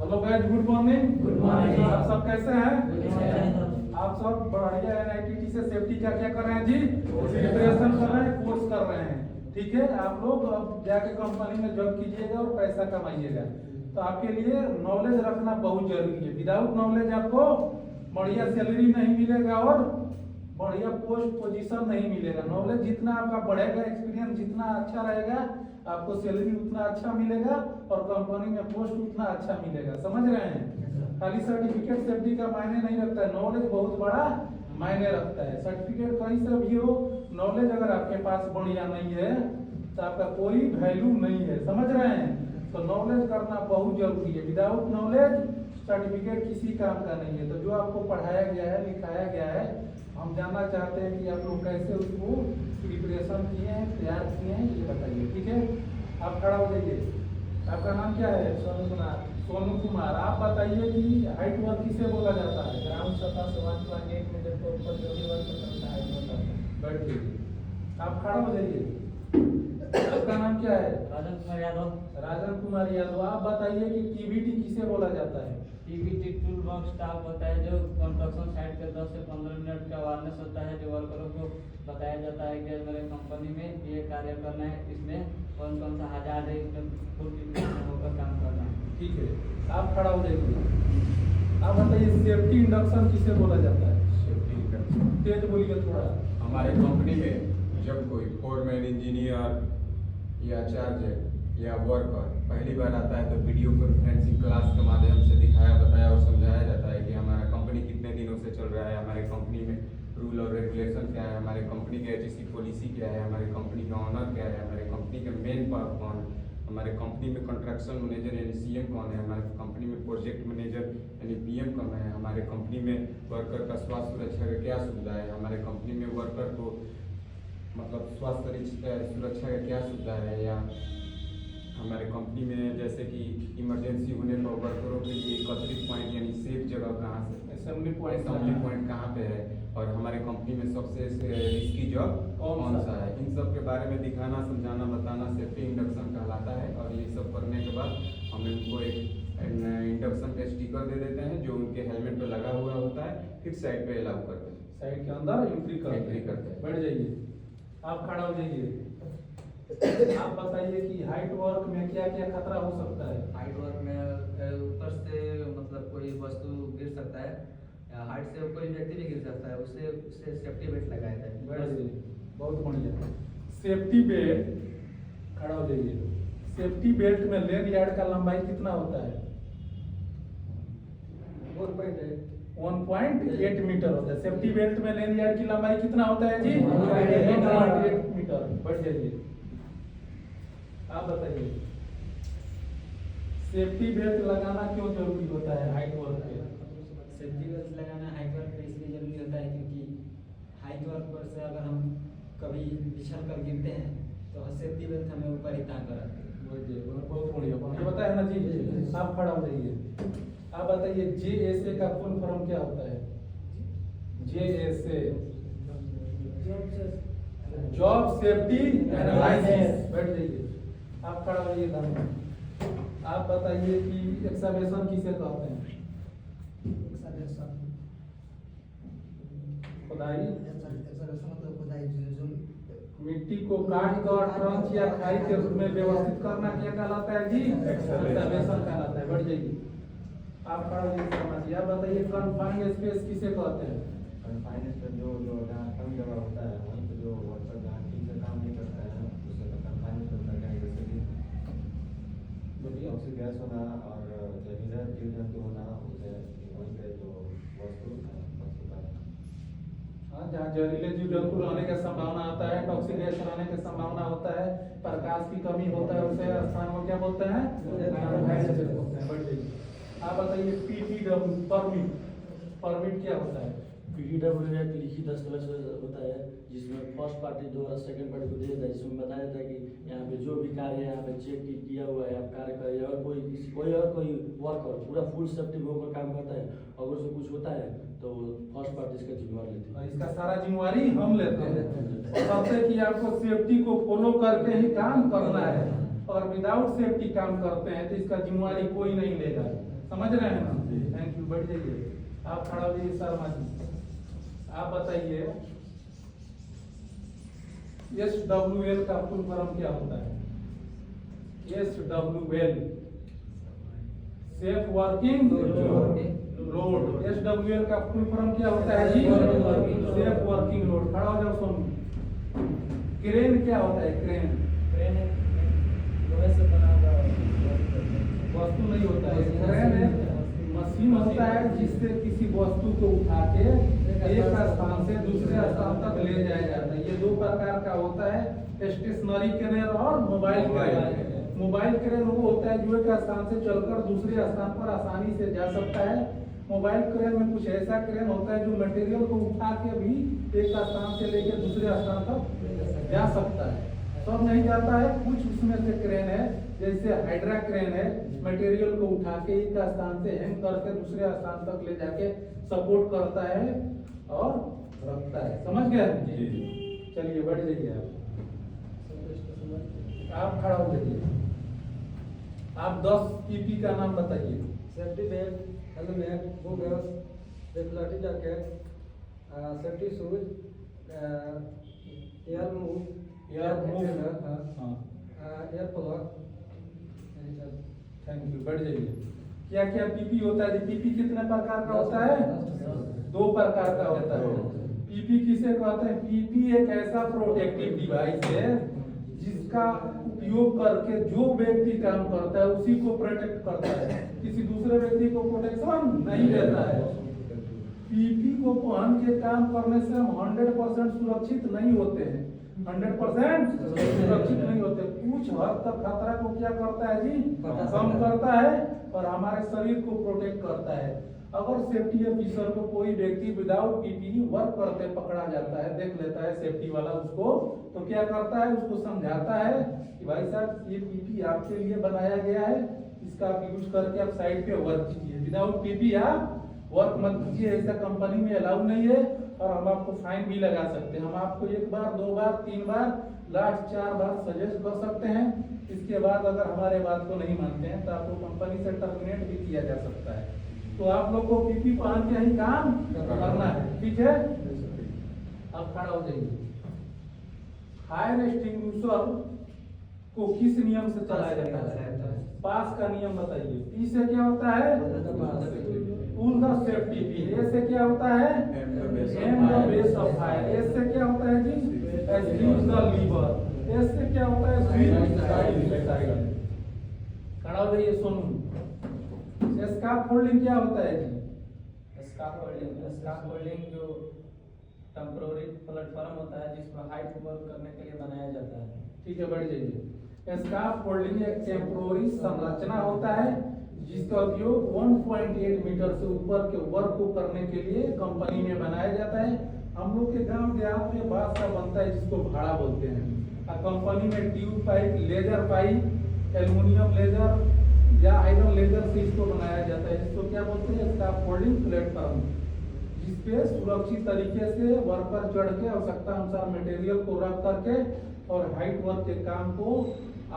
Hello guys, good morning. Good morning. आप सब कैसे हैं? हैं। आप सब बढ़िया एनआईटीटी से सेफ्टी क्या क्या कर रहे हैं जी? प्रिपरेशन कर रहे हैं, कोर्स कर रहे हैं। ठीक है, आप लोग अब जाके कंपनी में जॉब कीजिएगा और पैसा कमाइएगा। तो आपके लिए नॉलेज रखना बहुत जरूरी है। विदाउट नॉलेज आपको बढ़िया सैलरी नहीं मिलेगा और बढ़िया पोस्ट पोजीशन नहीं मिलेगा। नॉलेज जितना आपका बढ़ेगा, एक्सपीरियंस जितना अच्छा रहेगा, आपको सैलरी उतना अच्छा मिलेगा और कंपनी में पोस्ट उतना अच्छा मिलेगा। समझ रहे हैं? खाली सर्टिफिकेट सेफ्टी का मायने नहीं रखता है, नॉलेज बहुत बड़ा मायने रखता है। सर्टिफिकेट कहीं से भी हो, नॉलेज अगर आपके पास बढ़िया नहीं है तो आपका कोई वैल्यू नहीं है। समझ रहे हैं? तो नॉलेज करना बहुत जरूरी है। विदाउट नॉलेज सर्टिफिकेट किसी काम का नहीं है। तो जो आपको पढ़ाया गया है, लिखाया गया है, हम जानना चाहते हैं कि आप लोग कैसे उसको प्रिपरेशन किए हैं, तैयार किए हैं, ये बताइए। ठीक है, आप खड़ा हो जाइए। आपका नाम क्या है? सोनू कुमार। सोनू कुमार। आप बताइए कि हाइट वर्क किसे बोला जाता है? ग्राउंड सतह से 1.8 मीटर के ऊपर जो भी वर्क करता है वो करता है। बैठिए। आप खड़ा हो जाइए। आपका नाम क्या है? राजन कुमार यादव। राजन कुमार यादव। आप बताइए कि टीबीटी किसे बोला जाता है? टीबीटी टूल बॉक्स स्टाफ होता है जो कंस्ट्रक्शन साइट पे 10 से 15 मिनट का अवेयरनेस होता है, जो वर्करों को बताया जाता है कि मेरे कंपनी में ये कार्य करना है, इसमें कौन कौन सा हजार है, इसमें फुल प्रिपरेशन होकर काम करना है। ठीक है, आप खड़ा हो जाइए। आप बताइए सेफ्टी इंडक्शन किसे बोला जाता है? सेफ्टी इंडक्शन तेज बोलिए थोड़ा। हमारे कंपनी में जब कोई फोरमैन, इंजीनियर या चार्जर या वर्कर पहली बार आता है तो वीडियो कॉन्फ्रेंसिंग क्लास के माध्यम से दिखाया, बताया और समझाया जाता है कि हमारा कंपनी कितने दिनों से चल रहा है, हमारे कंपनी में रूल और रेगुलेशन क्या है, हमारे कंपनी की एचएससी पॉलिसी क्या है, हमारे कंपनी का ऑनर क्या है, हमारे कंपनी के मेन पावर कौन है, हमारे कंपनी में कंस्ट्रक्शन मैनेजर यानी सीएम कौन है, हमारे कंपनी में प्रोजेक्ट मैनेजर यानी पीएम कौन है, हमारे कंपनी में वर्कर का स्वास्थ्य सुरक्षा का क्या सुविधा है, हमारे कंपनी में वर्कर को मतलब स्वास्थ्य सुरक्षा का क्या सुविधा है, या हमारे कंपनी में जैसे कि इमरजेंसी होने पर वर्करों के लिए एकत्रित पॉइंट यानी सेफ जगह कहाँ से, असेंबली पॉइंट कहाँ पे है, और हमारे कंपनी में सबसे रिस्की जॉब कौन सा है। इन सब के बारे में दिखाना, समझाना, बताना सेफ्टी इंडक्शन कहलाता है। और ये सब करने के बाद हम इनको एक इंडक्शन का स्टिकर दे देते हैं जो उनके हेलमेट पे लगा हुआ होता है, फिर साइड पे अलाउ करते हैं, साइड के अंदर एंट्री करते हैं। बैठ जाइए। आप खड़ा हो जाइए। आप बताइए कि हाइट वर्क में क्या क्या खतरा हो सकता है? हाइट वर्क में ऊपर से मतलब कोई वस्तु गिर सकता है, या हाइट से कोई व्यक्ति भी गिर सकता है, उससे सेफ्टी बेल्ट लगाया जाए। बैठ जाइए। बहुत बढ़िया। सेफ्टी बेल्ट, खड़ा हो जाइए। सेफ्टी बेल्ट में लेन यार्ड का लंबाई कितना होता है? 1.8 मीटर होता है। सेफ्टी बेल्ट में लेन यार्ड की लंबाई कितना होता है जी? 1.8 मीटर। बैठ जाइए। आप बताइए सेफ्टी बेल्ट लगाना क्यों जरूरी होता है हाइट वर्क पे? सेफ्टी बेल्ट लगाना हाइट वर्क पे इसलिए जरूरी होता है क्योंकि हाइट वर्क पर से अगर हम कभी फिसल कर गिरते हैं तो सेफ्टी बेल्ट हमें ऊपर ही तान कर रखती है। बहुत बढ़िया। ये बताया ना जी। आप खड़ा हो जाइए। आप बताइए JSA का फुल फॉर्म क्या होता है? JSA job safety analysis. बैठ जाइए। आप खड़ा हो जाइए। आप बताइए कि एक्सकवेशन किसे कहते हैं? खुदाई। मिट्टी को काट कर ट्रंच या खाई के रूप में व्यवस्थित करना क्या कहलाता है जी? एक्सकवेशन कहलाता है। बढ़ जाइए। आप खड़ा हो जाइए। समझिए। आप बताइए कन्फाइंड स्पेस किसे कहते हैं? कन्फाइंड स्पेस जो जहाँ कम जगह होता है, वहीं पे जो वर्कर जहाँ ठीक से काम नहीं करता है उसे कन्फाइंड स्पेस कहते हैं। जैसे कि टॉक्सिक गैस होना और जहरीला जीव जंतु होना, उसे वहीं पे जो वस्तु होता है। हाँ, जहाँ जहरीले जीव जंतु रहने की संभावना होता है, टॉक्सिक गैस रहने की संभावना होता है, प्रकाश की कमी होता है, उसे स्थान को क्या बोलते हैं? बढ़ जाइए। आप बताइए PTW परमिट क्या होता है? PTW एक लिखित दस्तावेज होता है जिसमें फर्स्ट पार्टी द्वारा सेकंड पार्टी को दिया जाता है, जिसमें बताया जाता है कि यहाँ पे जो भी कार्य यहाँ पे चेक किया हुआ है, आप कार्य करिए, और कोई वर्कर पूरा फुल सेफ्टी होकर काम करता है, अगर उससे कुछ होता है तो फर्स्ट पार्टी इसका जिम्मेवार लेती है। इसका सारा जिम्मेवारी हम लेते हैं। सबसे कि आपको सेफ्टी को फॉलो करके ही काम करना है, और विदाउट सेफ्टी काम करते हैं तो इसका जिम्मेवारी कोई नहीं लेगा। समझ रहे हैं ना? थैंक यू, बैठ जाइए। आप खड़ा हो जाइए शर्मा जी। आप बताइए SWL का फुल फॉर्म क्या होता है? SWL safe working load. SWL का फुल फॉर्म क्या होता है जी? Safe working load. खड़ा हो जाओ सोनू। क्रेन क्या होता है? क्रेन लोहे से बना हुआ वस्तु नहीं होता है। क्रेन एक मशीन होता है जिससे किसी वस्तु को उठा के एक स्थान से दूसरे स्थान तक ले जाया जाता है। ये दो प्रकार का होता है, स्टेशनरी क्रेन और मोबाइल क्रेन। मोबाइल क्रेन वो होता है जो एक स्थान से चलकर दूसरे स्थान पर आसानी से जा सकता है। मोबाइल क्रेन में कुछ ऐसा क्रेन होता है जो मटेरियल को उठा के भी एक स्थान से लेकर दूसरे स्थान तक जा सकता है। सब नहीं जाता है, कुछ उसमें से क्रेन है जैसे हाइड्रा क्रेन है, मटेरियल को उठा के एक स्थान से हैंग करके दूसरे स्थान तक ले जाके सपोर्ट करता है और रखता है। समझ गए? चलिए बढ़ जाइए आप खड़ा हो जाइए। आप 10 PP का नाम बताइए। Safety belt, helmet, goggles, reflective jacket, safety shoes, air move, हाँ, एयर प्लग। थैंक यू, बढ़ जाइए। क्या क्या पीपी होता है? पीपी कितने प्रकार का होता है? 2 प्रकार का होता है। पीपी किसे कहते हैं? पीपी एक ऐसा प्रोटेक्टिव डिवाइस है जिसका उपयोग करके जो व्यक्ति काम करता है उसी को प्रोटेक्ट करता है, किसी दूसरे व्यक्ति को प्रोटेक्शन नहीं देता है। पीपी को पहन के काम करने से हम 100% सुरक्षित नहीं होते हैं। 100% सुरक्षित नहीं होते। कुछ हद तक खतरा को क्या करता है जी? कम करता है और हमारे शरीर को प्रोटेक्ट करता है। अगर सेफ्टी ऑफिसर को कोई व्यक्ति विदाउट पीपी वर्क करते पकड़ा जाता है, देख लेता है सेफ्टी वाला उसको, तो क्या करता है? उसको समझाता है कि भाई साहब ये पीपी आपके लिए बनाया गया है, इसका आप यूज करके आप साइड पे वर्क कीजिए। विदाउट पीपी आप वर्क मत कीजिए, ऐसा कंपनी में अलाउ नहीं है और हम आपको फाइन भी लगा सकते हैं। हम आपको 1 बार 2 बार 3 बार लास्ट 4 बार सजेस्ट कर सकते हैं। इसके बाद अगर हमारे बात को नहीं मानते हैं तो आपको कंपनी से टर्मिनेट भी किया जा सकता है। तो आप लोग को पीपी पहन के ही काम करना है, ठीक है? अब खड़ा हो जाइए। फायर एक्सटिंग्विशर को किस नियम से चलाया जाता है? पास का नियम बताइए। पी से क्या होता है? Pull the safety pin. A से क्या होता है? Aim the base of fire. S से क्या होता है जी? Squeeze the lever. एस से क्या होता है? Sweep side. खड़ा हो जाइए सोनू। स्कैफोल्डिंग क्या होता है जी? स्कैफोल्डिंग जो टेम्पोररी प्लेटफॉर्म होता है जिसमें हाइट वर्क करने के लिए बनाया जाता है। ठीक है, बढ़ जाइए। स्कैफोल्डिंग एक टेम्पोररी संरचना होता है जिसका उपयोग 1.8 मीटर से ऊपर के वर्क को करने के लिए कंपनी में बनाया जाता है। हम लोग के गांव देहात में बांस का बनता है जिसको भाड़ा बोलते हैं। कंपनी में tube pipe, ledger pipe, aluminium ledger या आयरन लेजर से इसको बनाया जाता है, जिसको क्या बोलते हैं? स्कैफोल्डिंग प्लेटफॉर्म, जिसपे सुरक्षित तरीके से वर्कर चढ़ के आवश्यकता अनुसार मटेरियल को रख करके और हाइट वर्क के काम को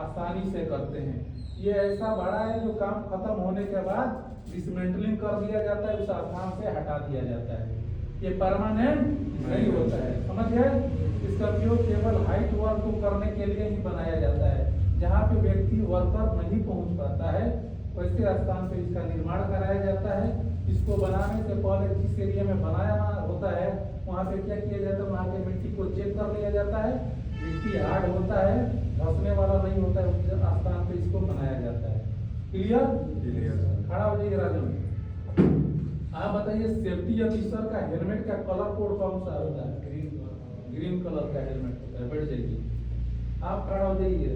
आसानी से करते हैं। ये ऐसा भाड़ा है जो काम खत्म होने के बाद डिसमेंटलिंग कर दिया जाता है, उस स्थान से हटा दिया जाता है। ये परमानेंट नहीं होता है, समझ गए? इसका उपयोग केवल हाइट वर्क को करने के लिए ही बनाया जाता है। जहाँ पे व्यक्ति वर्कर नहीं पहुँच पाता है वैसे स्थान पे इसका निर्माण कराया जाता है। इसको बनाने से पहले जिस एरिया में बनाया होता है वहाँ पे क्या किया जाता है? वहाँ पे मिट्टी को चेक कर लिया जाता है। मिट्टी हार्ड होता है, धंसने वाला नहीं होता है, उस स्थान पे इसको बनाया जाता है। क्लियर? खड़ा हो जाइए राजन। आप बताइए सेफ्टी ऑफिसर का हेलमेट का कलर कोड कौन सा होता है? ग्रीन कलर का हेलमेट होता है। बैठ जाइए। आप खड़ा हो जाइए।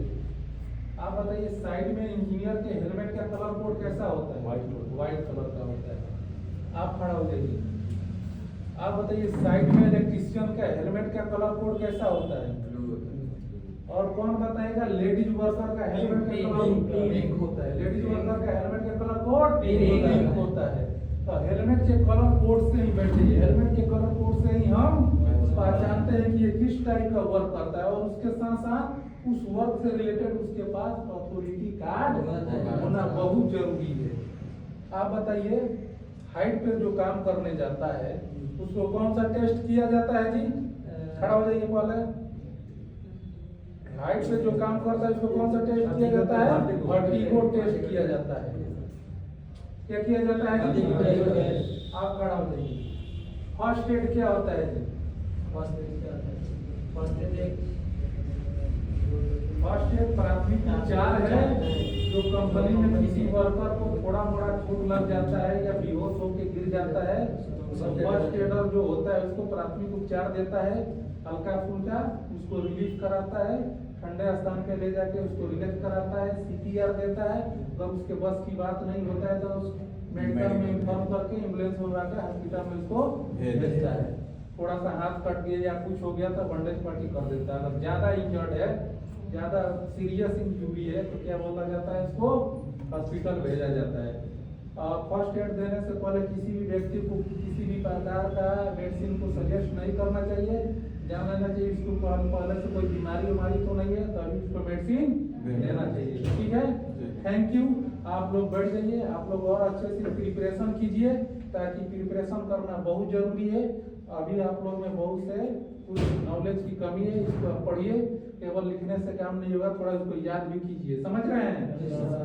आप बताइए साइड में इंजीनियर के हेलमेट का कलर कोड कैसा होता है? व्हाइट कलर का होता है। आप खड़ा हो जाइए। आप बताइए साइड में इलेक्ट्रिशियन का हेलमेट का कलर कोड कैसा होता है? और कौन बताएगा लेडीज वर्कर का हेलमेट का कलर पिंक होता है? लेडीज वर्कर का हेलमेट का कलर कोड पिंक होता है। तो हेलमेट के कलर कोड से ही बैठ जाइए। हेलमेट के कलर कोड से ही हम पहचानते हैं कि ये किस टाइप का वर्क करता है और उसके साथ साथ उस वर्क से रिलेटेड उसके पास अथॉरिटी कार्ड होना बहुत जरूरी है। आप बताइए, हाइट पे जो काम करने जाता है उसको कौन सा टेस्ट किया जाता है जी? खड़ा हो जाइए पहले। हाइट पे जो काम करता है उसको कौन सा टेस्ट किया जाता है? वर्टिगो टेस्ट किया जाता है। क्या किया जाता है जी? आप खड़ा हो जाइए। फर्स्ट एड क्या होता है जी? फर्स्ट एड फर्स्ट एड प्राथमिक उपचार है जो कंपनी में किसी वर्कर को थोड़ा मोड़ा चोट लग जाता है या बेहोश होकर गिर जाता है, तो फर्स्ट एडर जो होता है उसको प्राथमिक उपचार देता है, हल्का फुल्का उसको रिलीफ कराता है, ठंडे स्थान पे ले जाके उसको रिलैक्स कराता है, CPR देता है। अगर उसके बस की बात नहीं होता है तो उस मेडिकल में इन्फॉर्म करके एम्बुलेंस मंगा के हॉस्पिटल में उसको भेजता है। थोड़ा सा हाथ कट गया या कुछ हो गया तो बैंडेज पट्टी कर देता है। अगर ज्यादा इंजर्ड है, ज्यादा सीरियस इंजरी है तो क्या बोला जाता है, इसको हॉस्पिटल भेजा जाता है। फर्स्ट एड देने से पहले किसी भी व्यक्ति को किसी भी प्रकार का मेडिसिन को सजेस्ट नहीं करना चाहिए, जान लेना चाहिए इसको पहले से कोई बीमारी उमारी तो नहीं है तो अभी उसको मेडिसिन देना चाहिए। ठीक है, थैंक यू। आप लोग बैठ जाइए, आप लोग और अच्छे से प्रिपरेशन कीजिए, ताकि प्रिपरेशन करना बहुत जरूरी है। अभी आप लोग में बहुत से कुछ नॉलेज की कमी है, इसको आप पढ़िए, केवल लिखने से काम नहीं होगा, थोड़ा इसको याद भी कीजिए। समझ रहे हैं?